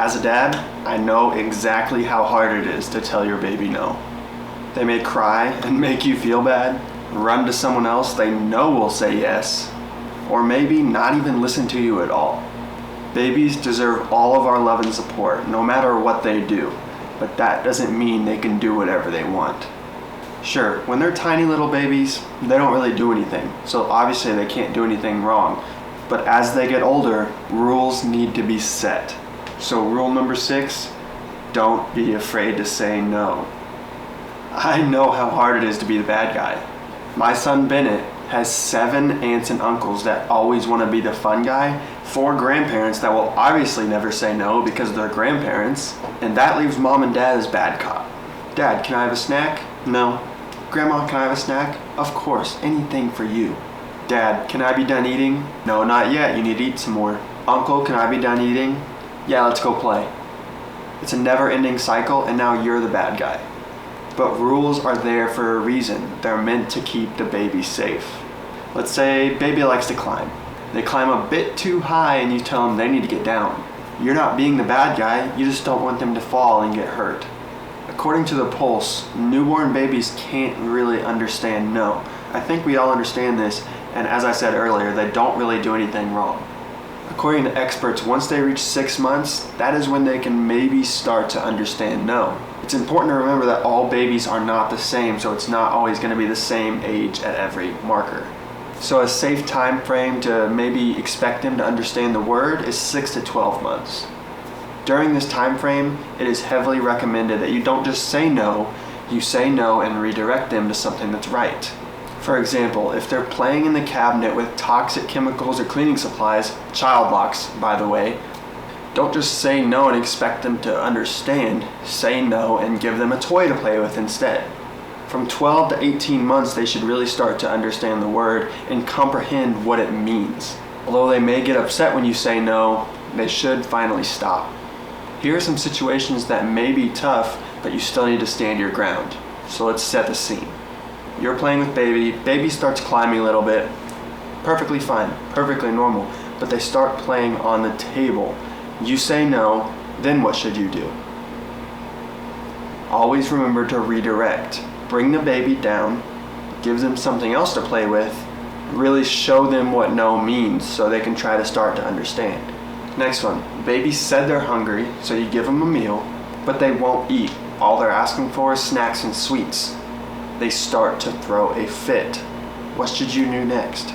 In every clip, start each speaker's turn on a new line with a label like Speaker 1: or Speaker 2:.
Speaker 1: As a dad, I know exactly how hard it is to tell your baby no. They may cry and make you feel bad, run to someone else they know will say yes, or maybe not even listen to you at all. Babies deserve all of our love and support, no matter what they do, but that doesn't mean they can do whatever they want. Sure, when they're tiny little babies, they don't really do anything, so obviously they can't do anything wrong. But as they get older, rules need to be set. So rule number 6, don't be afraid to say no. I know how hard it is to be the bad guy. My son Bennett has 7 aunts and uncles that always want to be the fun guy, 4 grandparents that will obviously never say no because they're grandparents, and that leaves mom and dad as bad cop. Dad, can I have a snack? No. Grandma, can I have a snack? Of course, anything for you. Dad, can I be done eating? No, not yet, you need to eat some more. Uncle, can I be done eating? Yeah, let's go play. It's a never-ending cycle, and now you're the bad guy. But rules are there for a reason. They're meant to keep the baby safe. Let's say baby likes to climb. They climb a bit too high and you tell them they need to get down. You're not being the bad guy, you just don't want them to fall and get hurt. According to the Pulse, newborn babies can't really understand no. I think we all understand this, and as I said earlier, they don't really do anything wrong. According to experts, once they reach 6 months, that is when they can maybe start to understand no. It's important to remember that all babies are not the same, so it's not always going to be the same age at every marker. So a safe time frame to maybe expect them to understand the word is 6 to 12 months. During this time frame, it is heavily recommended that you don't just say no, you say no and redirect them to something that's right. For example, if they're playing in the cabinet with toxic chemicals or cleaning supplies, child locks, by the way, don't just say no and expect them to understand. Say no and give them a toy to play with instead. From 12 to 18 months, they should really start to understand the word and comprehend what it means. Although they may get upset when you say no, they should finally stop. Here are some situations that may be tough, but you still need to stand your ground. So let's set the scene. You're playing with baby starts climbing a little bit. Perfectly fine, perfectly normal, but they start playing on the table. You say no, then what should you do? Always remember to redirect. Bring the baby down, give them something else to play with, really show them what no means so they can try to start to understand. Next one, baby said they're hungry, so you give them a meal, but they won't eat. All they're asking for is snacks and sweets. They start to throw a fit. What should you do next?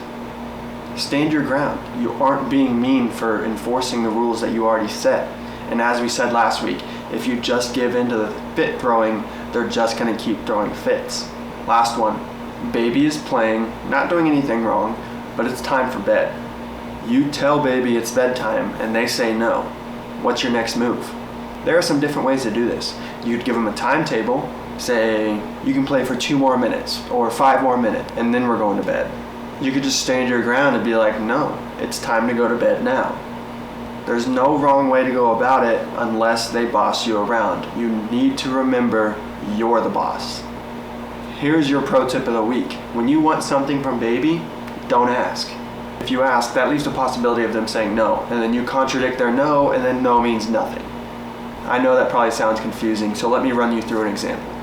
Speaker 1: Stand your ground. You aren't being mean for enforcing the rules that you already set. And as we said last week, if you just give in to the fit throwing, they're just going to keep throwing fits. Last one, baby is playing, not doing anything wrong, but it's time for bed. You tell baby it's bedtime and they say no. What's your next move? There are some different ways to do this. You'd give them a timetable, say you can play for 2 more minutes or 5 more minutes, and then we're going to bed. You could just stand your ground and be like, no, it's time to go to bed now. There's no wrong way to go about it unless they boss you around. You need to remember you're the boss. Here's your pro tip of the week. When you want something from baby, don't ask. If you ask, that leaves the possibility of them saying no, and then you contradict their no, and then no means nothing. I know that probably sounds confusing, so let me run you through an example.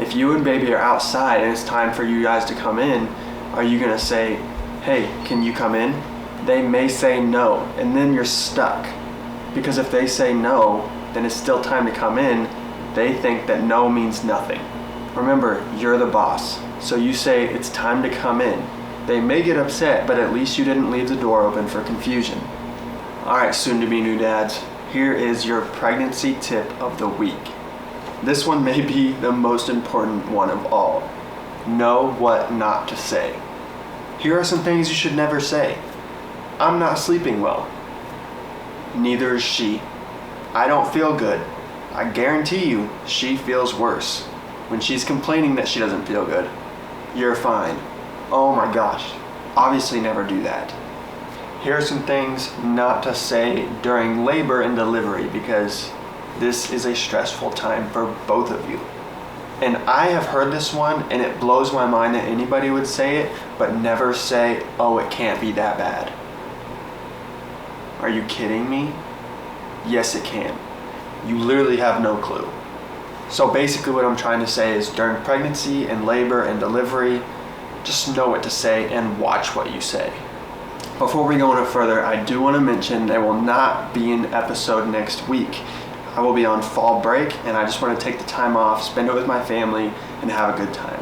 Speaker 1: If you and baby are outside and it's time for you guys to come in, are you going to say, hey, can you come in? They may say no, and then you're stuck. Because if they say no, then it's still time to come in. They think that no means nothing. Remember, you're the boss. So you say it's time to come in. They may get upset, but at least you didn't leave the door open for confusion. Alright, soon-to-be new dads, here is your pregnancy tip of the week. This one may be the most important one of all. Know what not to say. Here are some things you should never say. I'm not sleeping well. Neither is she. I don't feel good. I guarantee you, she feels worse. When she's complaining that she doesn't feel good, you're fine. Oh my gosh, obviously never do that. Here are some things not to say during labor and delivery because this is a stressful time for both of you. And I have heard this one and it blows my mind that anybody would say it, but never say, oh, it can't be that bad. Are you kidding me? Yes, it can. You literally have no clue. So basically what I'm trying to say is during pregnancy and labor and delivery, just know what to say and watch what you say. Before we go any further, I do want to mention there will not be an episode next week. I will be on fall break and I just want to take the time off, spend it with my family, and have a good time.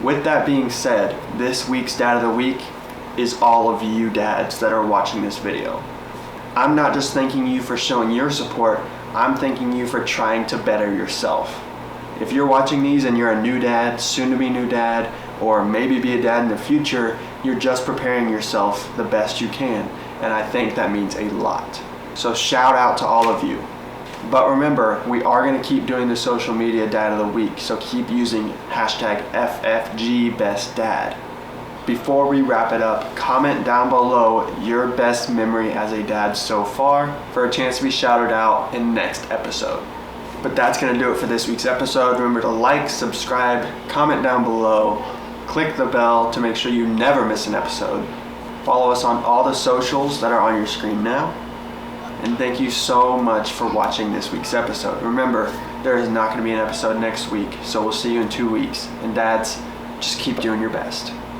Speaker 1: With that being said, this week's Dad of the Week is all of you dads that are watching this video. I'm not just thanking you for showing your support, I'm thanking you for trying to better yourself. If you're watching these and you're a new dad, soon to be new dad, or maybe be a dad in the future, you're just preparing yourself the best you can, and I think that means a lot. So shout out to all of you. But remember, we are going to keep doing the social media Dad of the Week, so keep using #FFGBestDad. Before we wrap it up, comment down below your best memory as a dad so far for a chance to be shouted out in next episode. But that's going to do it for this week's episode. Remember to like, subscribe, comment down below, click the bell to make sure you never miss an episode. Follow us on all the socials that are on your screen now. And thank you so much for watching this week's episode. Remember, there is not going to be an episode next week, so we'll see you in 2 weeks. And dads, just keep doing your best.